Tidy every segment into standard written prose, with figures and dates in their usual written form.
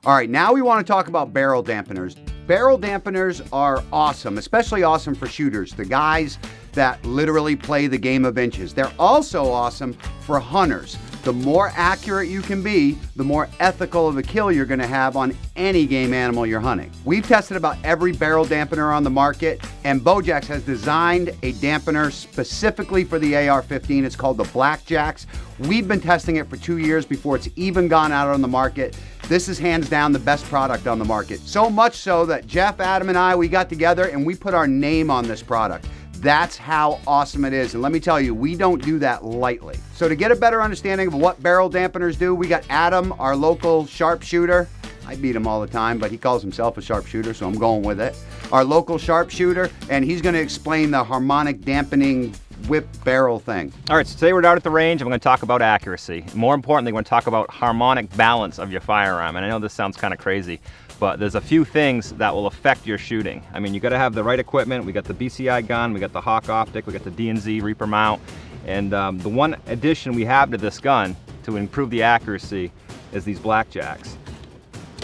All right, now we want to talk about barrel dampeners. Barrel dampeners are awesome, especially awesome for shooters, the guys that literally play the game of inches. They're also awesome for hunters. The more accurate you can be, the more ethical of a kill you're gonna have on any game animal you're hunting. We've tested about every barrel dampener on the market, and BlackJax has designed a dampener specifically for the AR-15. It's called the BlackJax. We've been testing it for 2 years before it's even gone out on the market. This is hands down the best product on the market. So much so that Jeff, Adam, and I, we got together and we put our name on this product. That's how awesome it is. And let me tell you, we don't do that lightly. So to get a better understanding of what barrel dampeners do, we got Adam, our local sharpshooter. I beat him all the time, but he calls himself a sharpshooter, so I'm going with it. Our local sharpshooter, and he's gonna explain the harmonic dampening whip barrel thing. All right, so today we're out at the range and we're gonna talk about accuracy. More importantly, we're gonna talk about harmonic balance of your firearm. And I know this sounds kind of crazy, but there's a few things that will affect your shooting. I mean, you gotta have the right equipment. We got the BCI gun, we got the Hawk optic, we got the D&Z Reaper mount. And the one addition we have to this gun to improve the accuracy is these BlackJax.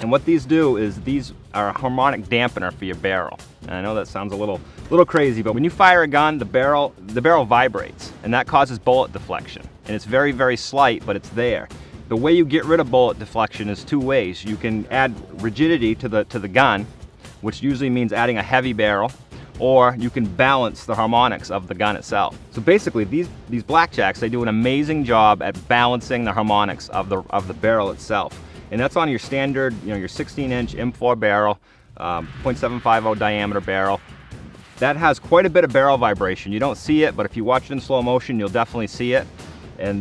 And what these do is these are a harmonic dampener for your barrel. And I know that sounds a little crazy, but when you fire a gun, the barrel vibrates, and that causes bullet deflection. And it's very, very slight, but it's there. The way you get rid of bullet deflection is two ways. You can add rigidity to the gun, which usually means adding a heavy barrel, or you can balance the harmonics of the gun itself. So basically, these BlackJax, they do an amazing job at balancing the harmonics of the barrel itself. And that's on your standard, your 16-inch M4 barrel, 0.750 diameter barrel. That has quite a bit of barrel vibration. You don't see it, but if you watch it in slow motion, you'll definitely see it. And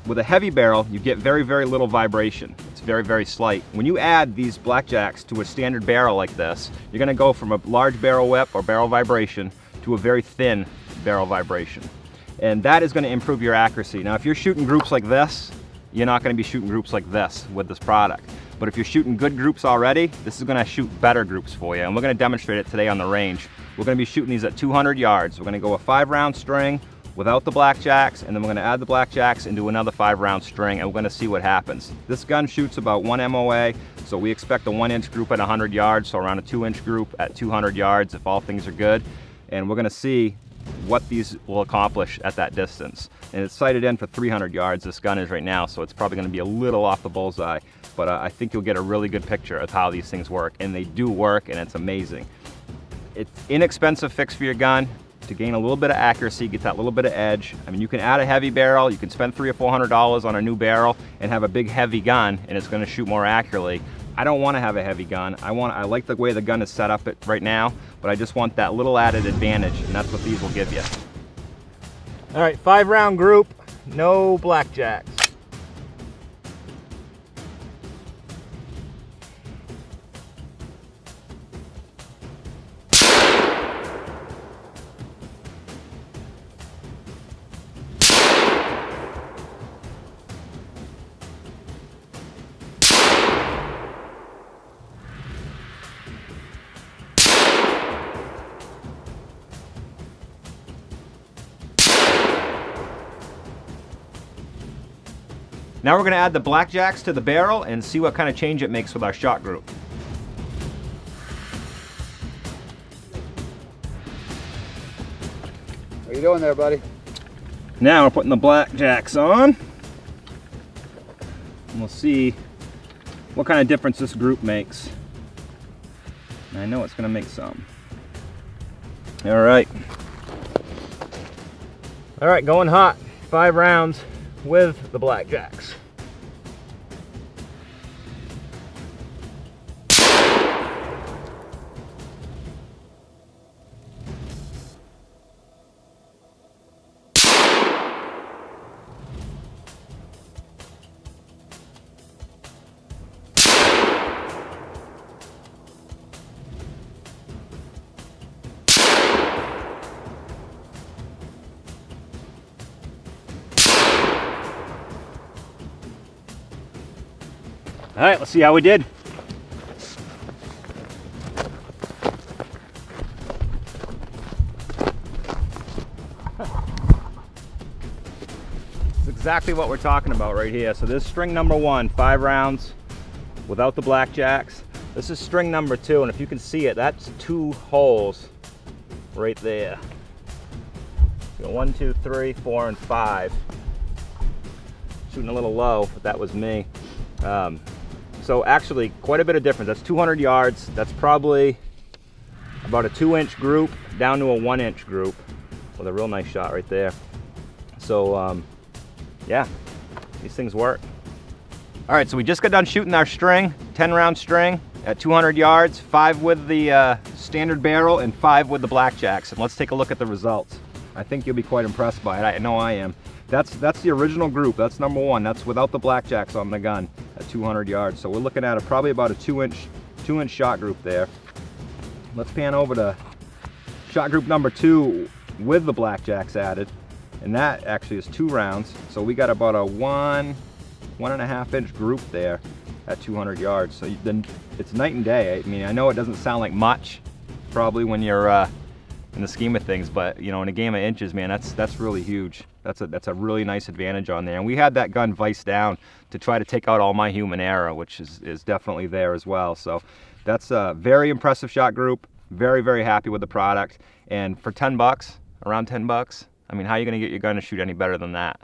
with a heavy barrel, you get very, very little vibration. It's very, very slight. When you add these BlackJax to a standard barrel like this, you're gonna go from a large barrel whip or barrel vibration to a very thin barrel vibration. And that is gonna improve your accuracy. Now, if you're shooting groups like this, you're not gonna be shooting groups like this with this product. But if you're shooting good groups already, this is gonna shoot better groups for you. And we're gonna demonstrate it today on the range. We're gonna be shooting these at 200 yards. We're gonna go a 5-round string without the BlackJax, and then we're gonna add the BlackJax and do another 5-round string, and we're gonna see what happens. This gun shoots about 1 MOA, so we expect a 1-inch group at 100 yards, so around a 2-inch group at 200 yards if all things are good. And we're gonna see what these will accomplish at that distance. And it's sighted in for 300 yards, this gun is right now, so it's probably gonna be a little off the bullseye, but I think you'll get a really good picture of how these things work, and they do work, and it's amazing. It's inexpensive fix for your gun to gain a little bit of accuracy, get that little bit of edge. I mean, you can add a heavy barrel, you can spend $300 or $400 on a new barrel and have a big heavy gun, and it's gonna shoot more accurately. I don't wanna have a heavy gun. I like the way the gun is set up right now, but I just want that little added advantage, and that's what these will give you. All right, 5-round group, no BlackJax. Now we're gonna add the BlackJax to the barrel and see what kind of change it makes with our shot group. What are you doing there, buddy? Now we're putting the BlackJax on. And we'll see what kind of difference this group makes. And I know it's gonna make some. All right. All right, going hot. 5 rounds with the BlackJax. All right, let's see how we did. It's exactly what we're talking about right here. So this is string number 1, 5 rounds without the BlackJax. This is string number 2, and if you can see it, that's 2 holes right there. So 1, 2, 3, 4, and 5. Shooting a little low, but that was me. So actually, quite a bit of difference. That's 200 yards. That's probably about a 2-inch group down to a 1-inch group with a real nice shot right there. So yeah, these things work. All right, so we just got done shooting our string, 10-round string at 200 yards, 5 with the standard barrel and 5 with the BlackJax. And let's take a look at the results. I think you'll be quite impressed by it. I know I am. That's the original group. That's number 1. That's without the BlackJax on the gun at 200 yards. So we're looking at probably about a 2-inch shot group there. Let's pan over to shot group number 2 with the BlackJax added, and that actually is 2 rounds. So we got about a 1.5 inch group there at 200 yards. So then it's night and day. I mean, I know it doesn't sound like much probably when you're in the scheme of things, but you know, in a game of inches, man, that's really huge. That's a really nice advantage on there. And we had that gun viced down to try to take out all my human error, which is definitely there as well. So that's a very impressive shot group. Very, very happy with the product. And for 10 bucks, around 10 bucks, I mean, how are you gonna get your gun to shoot any better than that?